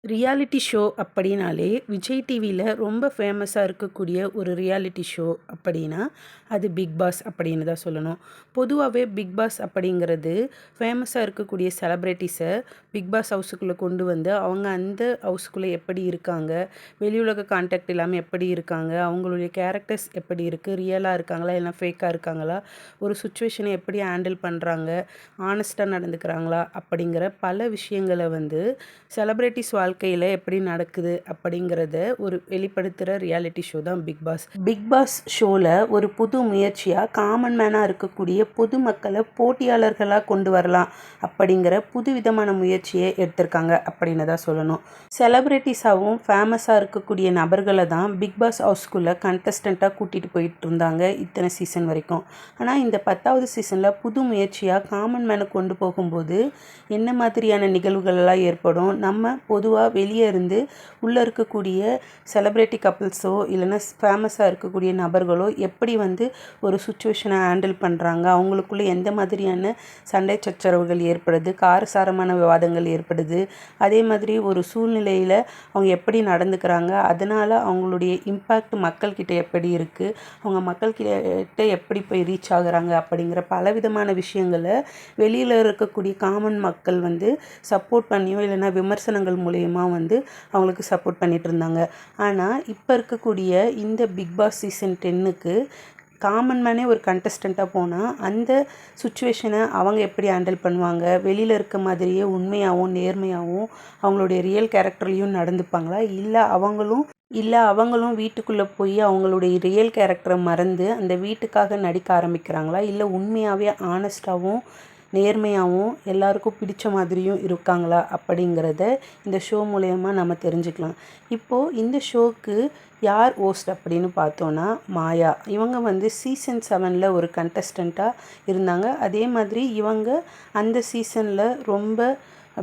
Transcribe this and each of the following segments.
Reality show அப்படின்னாலே விஜய் டிவியில் ரொம்ப ஃபேமஸாக இருக்கக்கூடிய ஒரு ரியாலிட்டி ஷோ அப்படின்னா அது பிக் பாஸ் அப்படின்னு தான் சொல்லணும். பொதுவாகவே பிக் பாஸ் அப்படிங்கிறது ஃபேமஸாக இருக்கக்கூடிய செலப்ரிட்டிஸை பிக் பாஸ் ஹவுஸுக்குள்ளே கொண்டு வந்து அவங்க அந்த ஹவுஸுக்குள்ளே எப்படி இருக்காங்க, வெளியுலக கான்டாக்ட் இல்லாமல் எப்படி இருக்காங்க, அவங்களுடைய கேரக்டர்ஸ் எப்படி இருக்குது, ரியலாக இருக்காங்களா இல்லை ஃபேக்காக இருக்காங்களா, ஒரு சுச்சுவேஷனை எப்படி ஹேண்டில் பண்ணுறாங்க, ஆனஸ்ட்டாக நடந்துக்கிறாங்களா அப்படிங்கிற பல விஷயங்களை வந்து செலப்ரிட்டிஸ் வாழ்க்கையில் எப்படி நடக்குது அப்படிங்கிறத ஒரு வெளிப்படுத்துகிற ரியாலிட்டி ஷோ தான் பிக் பாஸ். பிக் பாஸ் ஷோவில் ஒரு புது முயற்சியாக காமன் மேனாக இருக்கக்கூடிய பொதுமக்களை போட்டியாளர்களாக கொண்டு வரலாம் அப்படிங்கிற புதுவிதமான முயற்சியை எடுத்திருக்காங்க அப்படின்னு தான் சொல்லணும். செலப்ரிட்டிஸாகவும் ஃபேமஸாக இருக்கக்கூடிய நபர்களை தான் பிக் பாஸ் ஹவுஸ்குள்ளே கண்டஸ்டண்ட்டாக கூட்டிகிட்டு போயிட்டு இருந்தாங்க இத்தனை சீசன் வரைக்கும். ஆனால் இந்த 10வது சீசனில் புது முயற்சியாக காமன் மேனை கொண்டு போகும்போது என்ன மாதிரியான நிகழ்வுகளெல்லாம் ஏற்படும், நம்ம பொதுவாக வெளியே இருந்து உள்ளே இருக்கக்கூடிய செலிப்ரிட்டி கப்புள்ஸோ இல்லைன்னா ஃபேமஸாக இருக்கக்கூடிய நபர்களோ எப்படி வந்து ஒரு சுச்சுவேஷனை ஹேண்டில் பண்ணுறாங்க, அவங்களுக்குள்ளே எந்த மாதிரியான சண்டை சச்சரவுகள் ஏற்படுது, காரசாரமான விவாதங்கள் ஏற்படுது, அதே மாதிரி ஒரு சூழ்நிலையில் அவங்க எப்படி நடந்துக்கிறாங்க, அதனால் அவங்களுடைய இம்பேக்ட் மக்கள்கிட்ட எப்படி இருக்குது, அவங்க மக்கள்கிட்ட எப்படி போய் ரீச் ஆகுறாங்க அப்படிங்கிற பலவிதமான விஷயங்களை வெளியில் இருக்கக்கூடிய காமன் மக்கள் வந்து சப்போர்ட் பண்ணியோ இல்லைன்னா விமர்சனங்கள் மூலயமா வந்து அவங்களுக்கு சப்போர்ட் பண்ணிகிட்டு இருந்தாங்க. ஆனால் இப்போ இருக்கக்கூடிய இந்த பிக் பாஸ் சீசன் 10க்கு காமன் மேனே ஒரு கண்டஸ்டண்ட்டாக போனால் அந்த சுச்சுவேஷனை அவங்க எப்படி ஹேண்டில் பண்ணுவாங்க, வெளியில் இருக்க மாதிரியே உண்மையாகவும் நேர்மையாகவும் அவங்களுடைய ரியல் கேரக்டர்லேயும் நடந்துப்பாங்களா, இல்லை அவங்களும் வீட்டுக்குள்ளே போய் அவங்களுடைய ரியல் கேரக்டரை மறந்து அந்த வீட்டுக்காக நடிக்க ஆரம்பிக்கிறாங்களா, இல்லை உண்மையாகவே ஆனஸ்ட்டாகவும் நேர்மையாகவும் எல்லாருக்கும் பிடிச்ச மாதிரியும் இருக்காங்களா அப்படிங்கிறத இந்த ஷோ மூலயமா நம்ம தெரிஞ்சுக்கலாம். இப்போது இந்த ஷோக்கு யார் ஹோஸ்ட் அப்படின்னு பார்த்தோன்னா மாயா. இவங்க வந்து சீசன் 7ல் ஒரு கண்டஸ்டண்ட்டாக இருந்தாங்க. அதே மாதிரி இவங்க அந்த சீசனில் ரொம்ப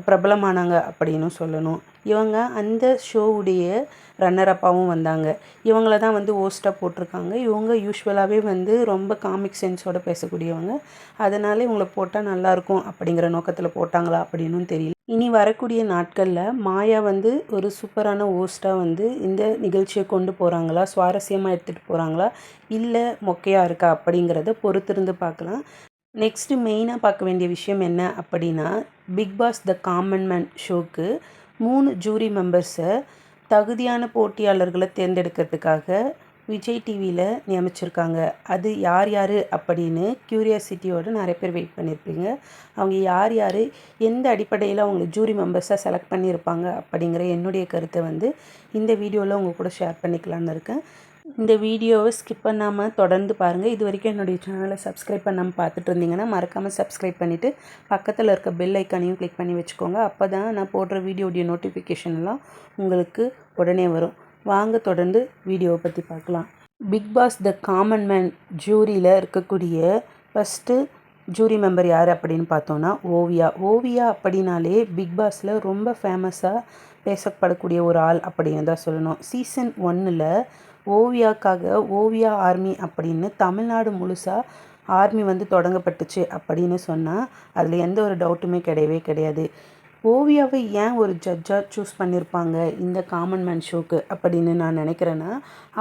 பிரபலமானாங்க அப்படின்னு சொல்லணும். இவங்க அந்த ஷோவுடைய ரன்னரப்பாகவும் வந்தாங்க. இவங்கள தான் வந்து ஹோஸ்ட்டாக போட்டிருக்காங்க. இவங்க யூஸ்வலாகவே வந்து ரொம்ப காமிக் சென்ஸோடு பேசக்கூடியவங்க. அதனால் இவங்கள போட்டால் நல்லாயிருக்கும் அப்படிங்கிற நோக்கத்தில் போட்டாங்களா அப்படின்னும் தெரியல. இனி வரக்கூடிய நாட்களில் மாயா வந்து ஒரு சூப்பரான ஹோஸ்ட்டாக வந்து இந்த நிகழ்ச்சியை கொண்டு போகிறாங்களா, சுவாரஸ்யமாக எடுத்துகிட்டு போகிறாங்களா, இல்லை மொக்கையாக இருக்கா அப்படிங்கிறத பொறுத்திருந்து பார்க்கலாம். நெக்ஸ்ட்டு மெயினாக பார்க்க வேண்டிய விஷயம் என்ன அப்படின்னா, Bigg Boss the common man ஷோக்கு 3 ஜூரி மெம்பர்ஸை தகுதியான போட்டியாளர்களை தேர்ந்தெடுக்கிறதுக்காக விஜய் டிவியில் நியமிச்சிருக்காங்க. அது யார் யார் அப்படின்னு க்யூரியாசிட்டியோடு நிறைய பேர் வெயிட் பண்ணியிருப்பீங்க. அவங்க யார் யார், எந்த அடிப்படையில் அவங்களை ஜூரி மெம்பர்ஸாக செலக்ட் பண்ணியிருப்பாங்க அப்படிங்கிற என்னுடைய கருத்தை வந்து இந்த வீடியோவில் உங்கள் கூட ஷேர் பண்ணிக்கலான்னு இருக்கேன். இந்த வீடியோவை ஸ்கிப் பண்ணாமல் தொடர்ந்து பாருங்கள். இது வரைக்கும் என்னுடைய சேனலை சப்ஸ்கிரைப் பண்ணாமல் பார்த்துட்டு இருந்தீங்கன்னா மறக்காமல் சப்ஸ்கிரைப் பண்ணிவிட்டு பக்கத்தில் இருக்க பெல் ஐக்கானையும் கிளிக் பண்ணி வச்சுக்கோங்க. அப்போ தான் நான் போடுற வீடியோடைய நோட்டிஃபிகேஷன்லாம் உங்களுக்கு உடனே வரும். வாங்க தொடர்ந்து வீடியோவை பற்றி பார்க்கலாம். Bigg Boss the common man ஜூரியில் இருக்கக்கூடிய ஃபஸ்ட்டு ஜூரி மெம்பர் யார் அப்படின்னு பார்த்தோன்னா ஓவியா அப்படின்னாலே பிக் பாஸில் ரொம்ப ஃபேமஸாக பேசப்படக்கூடிய ஒரு ஆள் அப்படின்னு தான் சொல்லணும். சீசன் 1ல் ஓவியாக்காக ஓவியா ஆர்மி அப்படின்னு தமிழ்நாடு முழுசாக ஆர்மி வந்து தொடங்கப்பட்டுச்சு அப்படின்னு சொன்னால் அதில் எந்த ஒரு டவுட்டுமே கிடையவே கிடையாது. ஓவியாவை ஏன் ஒரு ஜட்ஜாக சூஸ் பண்ணியிருப்பாங்க இந்த காமன் மேன் ஷோக்கு அப்படின்னு நான் நினைக்கிறேன்னா,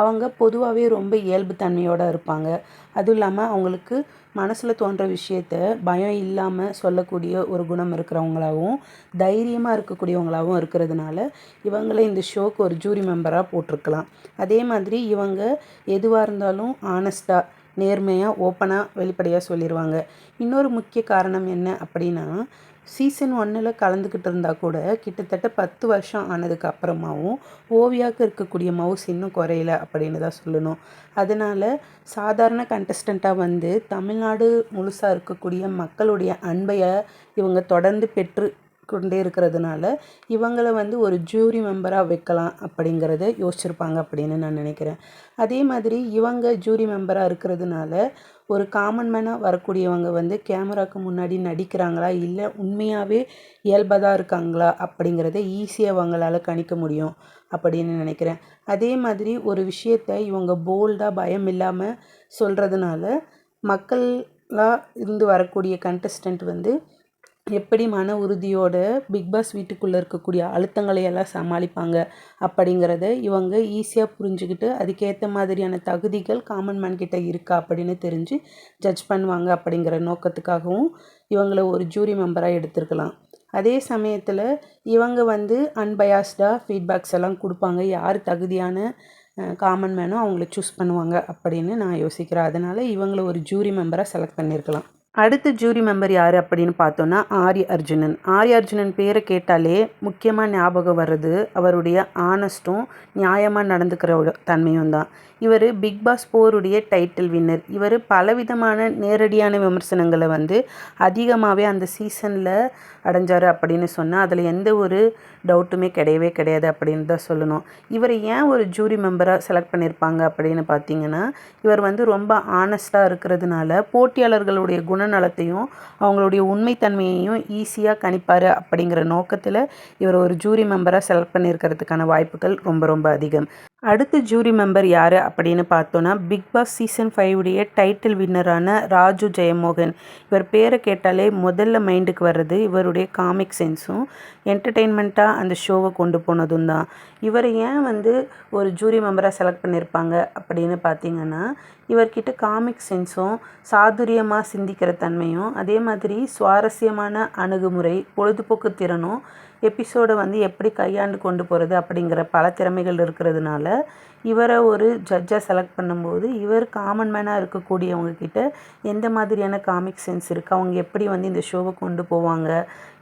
அவங்க பொதுவாகவே ரொம்ப இயல்புத்தன்மையோடு இருப்பாங்க. அதுவும் இல்லாமல் அவங்களுக்கு மனசில் தோன்ற விஷயத்த பயம் இல்லாமல் சொல்லக்கூடிய ஒரு குணம் இருக்கிறவங்களாகவும் தைரியமாக இருக்கக்கூடியவங்களாகவும் இருக்கிறதுனால இவங்கள இந்த ஷோக்கு ஒரு ஜூரி மெம்பராக போட்டிருக்கலாம். அதே மாதிரி இவங்க எதுவாக இருந்தாலும் ஆனஸ்ட்டாக நேர்மையாக ஓப்பனாக வெளிப்படையாக சொல்லிடுவாங்க. இன்னொரு முக்கிய காரணம் என்ன அப்படின்னா, சீசன் 1ல் கலந்துக்கிட்டு இருந்தால் கூட கிட்டத்தட்ட 10 வருஷம் ஆனதுக்கு அப்புறமாவும் ஓவியாவுக்கு இருக்கக்கூடிய மவுஸ் இன்னும் குறையல அப்படின்னு தான் சொல்லணும். அதனால் சாதாரண கண்டஸ்டண்ட்டாக வந்து தமிழ்நாடு முழுசாக இருக்கக்கூடிய மக்களுடைய அன்பையை இவங்க தொடர்ந்து பெற்று கொண்டே இருக்கிறதுனால இவங்கள வந்து ஒரு ஜூரி மெம்பராக வைக்கலாம் அப்படிங்கிறத யோசிச்சிருப்பாங்க அப்படின்னு நான் நினைக்கிறேன். அதே மாதிரி இவங்க ஜூரி மெம்பராக இருக்கிறதுனால ஒரு காமன் மேனாக வரக்கூடியவங்க வந்து கேமராவுக்கு முன்னாடி நடிக்கிறாங்களா, இல்லை உண்மையாகவே இயல்பாக இருக்காங்களா அப்படிங்கிறத ஈஸியாக அவங்களால கணிக்க முடியும் அப்படின்னு நினைக்கிறேன். அதே மாதிரி ஒரு விஷயத்தை இவங்க போல்டாக பயம் இல்லாமல் சொல்கிறதுனால மக்களாக இருந்து வரக்கூடிய கண்டஸ்டண்ட் வந்து எப்படி மன உறுதியோட பிக் பாஸ் வீட்டுக்குள்ளே இருக்கக்கூடிய அழுத்தங்களை எல்லாம் சமாளிப்பாங்க அப்படிங்கிறத இவங்க ஈஸியாக புரிஞ்சுக்கிட்டு அதுக்கேற்ற மாதிரியான தகுதிகள் காமன் மேன் கிட்ட இருக்கா அப்படின்னு தெரிஞ்சு ஜட்ஜ் பண்ணுவாங்க அப்படிங்கிற நோக்கத்துக்காகவும் இவங்கள ஒரு ஜூரி மெம்பராக எடுத்திருக்கலாம். அதே சமயத்தில் இவங்க வந்து அன்பயாஸ்டாக ஃபீட்பேக்ஸ் எல்லாம் கொடுப்பாங்க. யார் தகுதியான காமன் மேனோ அவங்கள சூஸ் பண்ணுவாங்க அப்படின்னு நான் யோசிக்கிறேன். அதனால் இவங்கள ஒரு ஜூரி மெம்பராக செலக்ட் பண்ணியிருக்கலாம். அடுத்த ஜூரி மெம்பர் யார் அப்படின்னு பார்த்தோன்னா ஆர்ய அர்ஜுனன். ஆர்ய அர்ஜுனன் பேரை கேட்டாலே முக்கியமாக ஞாபகம் வர்றது அவருடைய ஆனஸ்ட்டும் நியாயமாக நடந்துக்கிற தன்மையும் தான். இவர் பிக் பாஸ் போருடைய டைட்டில் வின்னர். இவர் பலவிதமான நேரடியான விமர்சனங்களை வந்து அதிகமாகவே அந்த சீசனில் அடைஞ்சார் அப்படின்னு சொன்னால் அதில் எந்த ஒரு டவுட்டுமே கிடையவே கிடையாது அப்படின்னு தான் சொல்லணும். இவரை ஏன் ஒரு ஜூரி மெம்பராக செலக்ட் பண்ணியிருப்பாங்க அப்படின்னு பார்த்தீங்கன்னா, இவர் வந்து ரொம்ப ஆனஸ்ட்டாக இருக்கிறதுனால போட்டியாளர்களுடைய குணநலத்தையும் அவங்களுடைய உண்மைத்தன்மையையும் ஈஸியாக கணிப்பார் அப்படிங்கிற நோக்கத்தில் இவர் ஒரு ஜூரி மெம்பராக செலக்ட் பண்ணியிருக்கிறதுக்கான வாய்ப்புகள் ரொம்ப ரொம்ப அதிகம். அடுத்த ஜூரி மெம்பர் யார் அப்படின்னு பார்த்தோன்னா பிக் பாஸ் சீசன் 5 டைட்டில் வின்னரான ராஜு ஜெயமோகன். இவர் பேரை கேட்டாலே முதல்ல மைண்டுக்கு வர்றது இவருடைய காமிக் சென்ஸும் என்டர்டெயின்மெண்ட்டாக அந்த ஷோவை கொண்டு போனதும் தான். இவரை ஏன் வந்து ஒரு ஜூரி மெம்பராக செலக்ட் பண்ணியிருப்பாங்க அப்படின்னு பார்த்தீங்கன்னா, இவர்கிட்ட காமிக் சென்ஸும் சாதுரியமாக சிந்திக்கிற தன்மையும் அதே மாதிரி சுவாரஸ்யமான அணுகுமுறை பொழுதுபோக்கு திறனும் எபிசோடை வந்து எப்படி கையாண்டு கொண்டு போகிறது அப்படிங்கிற பல திறமைகள் இருக்கிறதுனால இவரை ஒரு ஜட்ஜாக செலக்ட் பண்ணும்போது இவர் காமன் மேனாக இருக்கக்கூடியவங்க கிட்ட எந்த மாதிரியான காமிக் சென்ஸ் இருக்குது, அவங்க எப்படி வந்து இந்த ஷோவை கொண்டு போவாங்க,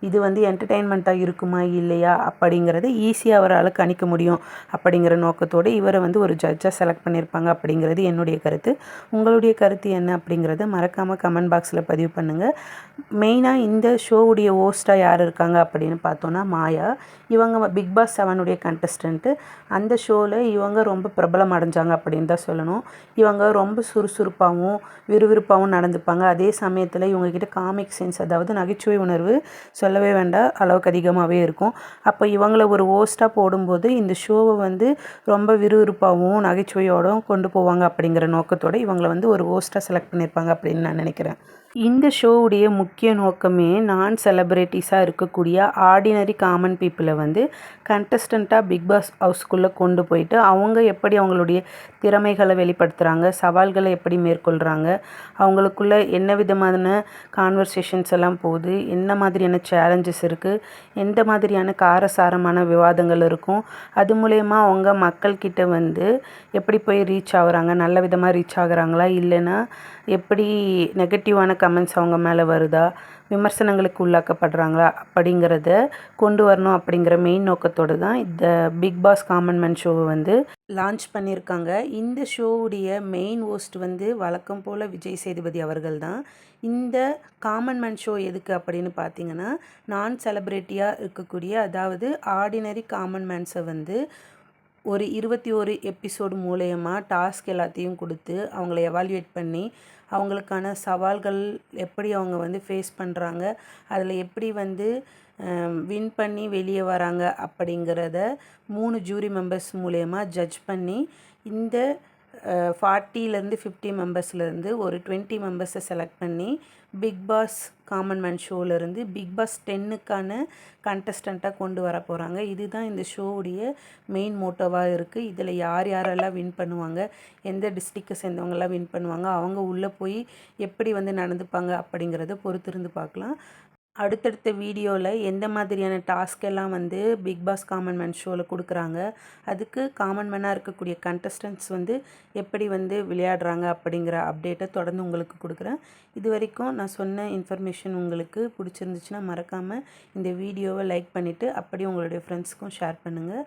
இது வந்து என்டர்டெயின்மெண்ட்டாக இருக்குமா இல்லையா அப்படிங்கிறத ஈஸியாக அவரால் கணிக்க முடியும் அப்படிங்கிற நோக்கத்தோடு இவரை வந்து ஒரு ஜட்ஜாக செலக்ட் பண்ணியிருப்பாங்க அப்படிங்கிறது என்னுடைய கருத்து. உங்களுடைய கருத்து என்ன அப்படிங்கிறத மறக்காமல் கமெண்ட் பாக்ஸில் பதிவு பண்ணுங்கள். மெயினாக இந்த ஷோவுடைய ஹோஸ்ட்டாக யார் இருக்காங்க அப்படின்னு பார்த்தோன்னா மாயா. இவங்க பிக் பாஸ் 7 கண்டஸ்டண்ட்டு. அந்த ஷோவில் இவங்க ரொம்ப பிரபலம் அடைஞ்சாங்க அப்படின்னு தான் சொல்லணும். இவங்க ரொம்ப சுறுசுறுப்பாகவும் விறுவிறுப்பாகவும் நடந்துப்பாங்க. அதே சமயத்தில் இவங்கக்கிட்ட காமிக் சென்ஸ் அதாவது நகைச்சுவை உணர்வு சொல்லவே வேண்டாம், அளவுக்கு அதிகமாகவே இருக்கும். அப்போ இவங்கள ஒரு ஹோஸ்ட்டாக போடும்போது இந்த ஷோவை வந்து ரொம்ப விறுவிறுப்பாகவும் நகைச்சுவையோடும் கொண்டு போவாங்க அப்படிங்கிற நோக்கத்தோடு இவங்களை வந்து ஒரு ஹோஸ்ட்டாக செலக்ட் பண்ணியிருப்பாங்க அப்படின்னு நான் நினைக்கிறேன். இந்த ஷோவுடைய முக்கிய நோக்கமே நான் செலிப்ரிட்டிஸாக இருக்கக்கூடிய ஆர்டினரி காமன் பீப்புளை வந்து கண்டஸ்டண்ட்டாக பிக் பாஸ் ஹவுஸ்க்குள்ளே கொண்டு போயிட்டு அவங்க எப்படி அவங்களுடைய திறமைகளை வெளிப்படுத்துகிறாங்க, சவால்களை எப்படி மேற்கொள்கிறாங்க, அவங்களுக்குள்ள என்ன விதமான கான்வர்சேஷன்ஸ் எல்லாம் போகுது, என்ன மாதிரியான சேலஞ்சஸ் இருக்குது, எந்த மாதிரியான காரசாரமான விவாதங்கள் இருக்கும், அது மூலயமா அவங்க மக்கள்கிட்ட வந்து எப்படி போய் ரீச் ஆகுறாங்க, நல்ல விதமாக ரீச் ஆகுறாங்களா இல்லைன்னா எப்படி நெகட்டிவான கமெண்ட்ஸ் அவங்க மேலே வருதா, விமர்சனங்களுக்கு உள்ளாக்கப்படுறாங்களா அப்படிங்கிறத கொண்டு வரணும் அப்படிங்கிற மெயின் நோக்கத்தோடு தான் இந்த பிக் பாஸ் காமன் மேன் ஷோவை வந்து லான்ச் பண்ணியிருக்காங்க. இந்த ஷோவுடைய மெயின் ஹோஸ்ட் வந்து வழக்கம் போல் விஜய் சேதுபதி அவர்கள் தான். இந்த காமன் மேன் ஷோ எதுக்கு அப்படின்னு பார்த்தீங்கன்னா, நான் செலிப்ரிட்டியாக இருக்கக்கூடிய அதாவது ஆர்டினரி காமன் மேன்ஸை வந்து ஒரு 21 எபிசோடு மூலயமா டாஸ்க் எல்லாத்தையும் கொடுத்து அவங்கள எவாலுவேட் பண்ணி அவங்களுக்கான சவால்கள் எப்படி அவங்க வந்து ஃபேஸ் பண்ணுறாங்க, அதில் எப்படி வந்து வின் பண்ணி வெளியே வராங்க அப்படிங்கிறத 3 ஜூரி மெம்பர்ஸ் மூலயமா ஜட்ஜ் பண்ணி இந்த 40லேருந்து 50 மெம்பர்ஸ்லேருந்து ஒரு 20 மெம்பர்ஸை செலக்ட் பண்ணி பிக் பாஸ் காமன் மேன் ஷோவிலேருந்து பிக் பாஸ் 10க்கான கண்டஸ்டண்ட்டாக கொண்டு வர போகிறாங்க. இதுதான் இந்த ஷோவுடைய மெயின் மோட்டோவாக இருக்குது. இதில் யார் யாரெல்லாம் வின் பண்ணுவாங்க, எந்த டிஸ்ட்ரிக்டை சேர்ந்தவங்கெல்லாம் வின் பண்ணுவாங்க, அவங்க உள்ளே போய் எப்படி வந்து நடந்துப்பாங்க அப்படிங்கிறத பொறுத்திருந்து பார்க்கலாம். அடுத்தடுத்த வீடியோவில் எந்த மாதிரியான டாஸ்க் எல்லாம் வந்து பிக் பாஸ் காமன் மேன் ஷோவில் கொடுக்குறாங்க, அதுக்கு காமன் மேனாக இருக்கக்கூடிய கண்டஸ்டன்ட்ஸ் வந்து எப்படி வந்து விளையாடுறாங்க அப்படிங்கிற அப்டேட்டை தொடர்ந்து உங்களுக்கு கொடுக்குறேன். இது வரைக்கும் நான் சொன்ன இன்ஃபர்மேஷன் உங்களுக்கு பிடிச்சிருந்துச்சுன்னா மறக்காமல் இந்த வீடியோவை லைக் பண்ணிவிட்டு அப்படியே உங்களுடைய ஃப்ரெண்ட்ஸ்க்கும் ஷேர் பண்ணுங்கள்.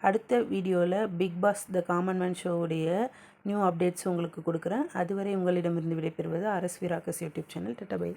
அடுத்த வீடியோவில் Bigg Boss the common man ஷோவுடைய நியூ அப்டேட்ஸ் உங்களுக்கு கொடுக்குறேன். அதுவரை உங்களிடமிருந்து விடைபெறுவது RSV rockers YouTube channel. Tata by.